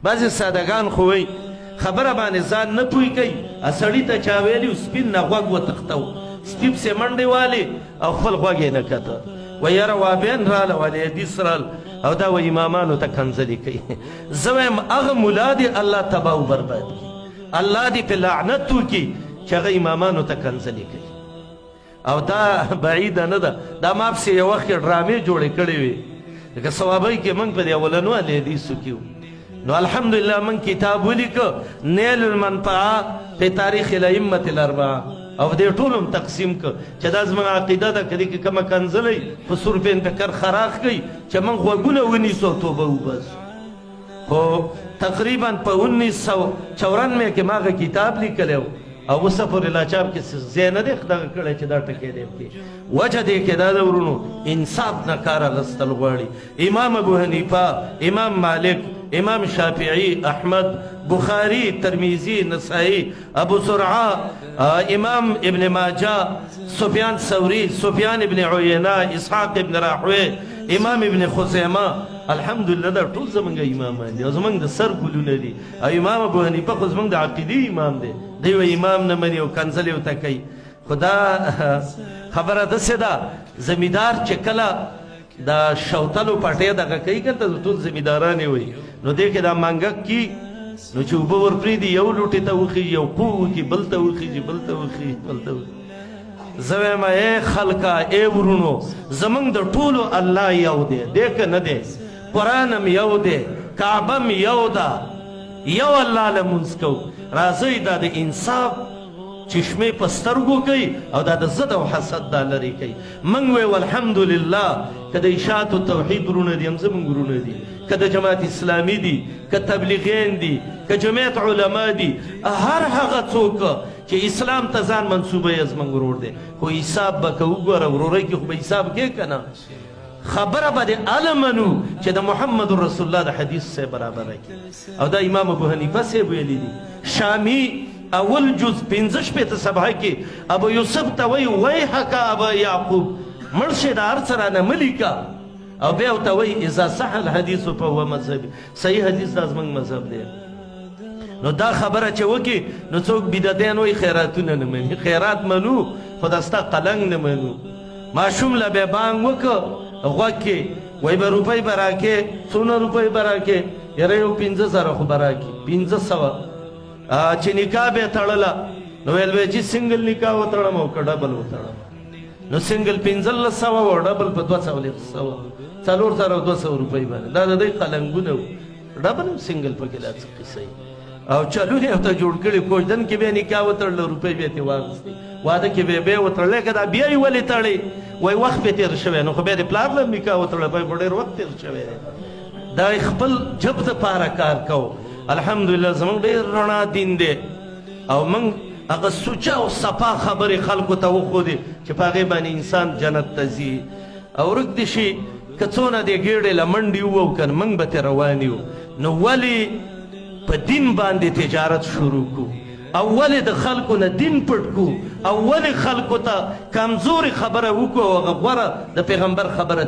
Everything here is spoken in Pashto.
بعضې سادهګان خو وایي خبره باندې ځان نه پوه کوي سړي ته چا ویلي سپین نه غوږ وتښتو سپي پسې منډې والې او خپل غوږ یې نه کته وایي یاره وابیان راله والې حدیث رال او دا وایي امامانو ته کنځلې کوي زه وایم هغه ملا دې الله تباه و برباد کړي الله دې پې لعنت وکړي چې هغه امامانو ته کنځلې کوي او دا بعیده نه ده دا ما پسې یو وخت کې ډرامې جوړې کړې وې لکه صوابۍ کې موږ په دې اولنو حدیثو کې نو الحمدلله من کتاب ولیکه نیل المنفعه فی تاریخ الائمة الاربعه او دې ټول هم تقسیم که چې دا زموږ عقیده ده که دې کې کومه کنځلۍ په سورپین په کر خراخ کوي چې موږ غوږونه ونیسو او توبه وباسو خو تقریبا په 1994 کې ما هغه کتاب لیکلی و او اوسه پورې لا چاپ کې ځای نه دی دغه کړی چې دا ټکی دی پکې وجه دې کې دا د ورونو انصاف نه کار لستل غواړي امام ابو حنیفه امام مالک امام شافعی احمد بخاری ترمیزی نسائی ابو زرعہ امام ابن ماجہ سفیان ثوری سفیان ابن عیینہ اسحاق ابن راحوی امام ابن خزیمہ الحمدلله دا ټول زمونږ امامان دي او زمونږ د سر ګلونه دي او امام ابو حنیفه خو زمونږ د عقیدې امام دی دی و امام نه مني او کنځلې ورته کوي خو دا خبره داسې ده زمیندار چې کله دا شوتلو پټۍ دغه کوي که ته ټول زمینداران یې وایي نو دې کې دا مانګک کي نو چې اوبه ور پرېږدي یو لوټې ته وخیږي یو پو وکړي بل ته وخیږي بل ته وخیږي بل ته وخیږي زه وایم ای خلکه ای ورونو زمونږ د ټولو الله یو دی دی که نه دی قرآن هم یو دی کعبه هم یو ده یو الله لمونځ کوو راځئ دا د انصاف چشمې په سترګو کوي او دا د ضد او حسد دا لرې کوي موږ وایو الحمدلله که د اشاعت توحید ورونه دي هم زموږ ورونه دي که د جماعت اسلامي دي که تبلیغین دي که جمعیت علما دي هر هغه څوک چې اسلام ته ځان منصوبوي زموږ ورور دی خو حساب به کوو ګوره ورورۍ کې خو به حساب کې که نه خبره به دې هله منو چې د محمد رسول الله د حدیث سره برابره کړي او دا امام ابو حنیفه صاحب ویلي دي شامی اول جز 15 صفحه کې ابو یوسف ته وایي ویحک ابا یعقوب مړ شې د هر څه رانه مه لیکه او بیا ورته وایي اذا صح الحدیث فهو مذهبي صحیح حدیث دا زموږ مذهب دی نو دا خبره چې وکړي نو څوک بدعتیان وایي خیراتونه نه مني خیرات منو خو دا ستا قلنګ نه منو ماشوم له بیا بانګ وکړه غوږ کې وایي به روپۍ به راکې څونه روپۍ به راکې یاره یو 500 خو به راکې 500 چې نکاح به تړله نو ویل به چې سنګل نکاح وتړم او که ډبل وتړم نو سنګل 1500 او ډبل په 200 400 روپۍ باندې دا د دوی قلنګونه وو ډبل هم سنګل پکې دا څه قصه او چلونه یې ورته جوړ کړي کوژدن کې به نکاح وتړله روپۍ به یې ترې واخیستې واده کې به یې وتړلی که دا بیا یې ولې تړې وایي وخت به تېر شوی نو خو بیا د پلار له نکاح وتړلی په ډېر وخت تېر شوی دی دا خپل جب دپاره کار کوو الحمدلله زمونږ ډېر رڼا دین دی او موږ هغه سوچه او صفا خبرې خلکو ته وښودې چې په هغې باندې انسان جنت ته ځي او ورک دې شي که څونه دې ګېډې له منډې ووو که نه موږ به ترې روان یو نو ولې په دین باندې تجارت شروع کو او ولې د خلکو نه دین پټ کو او ولې خلکو ته کمزورې خبره وکړو هغه غوره د پیغمبر خبره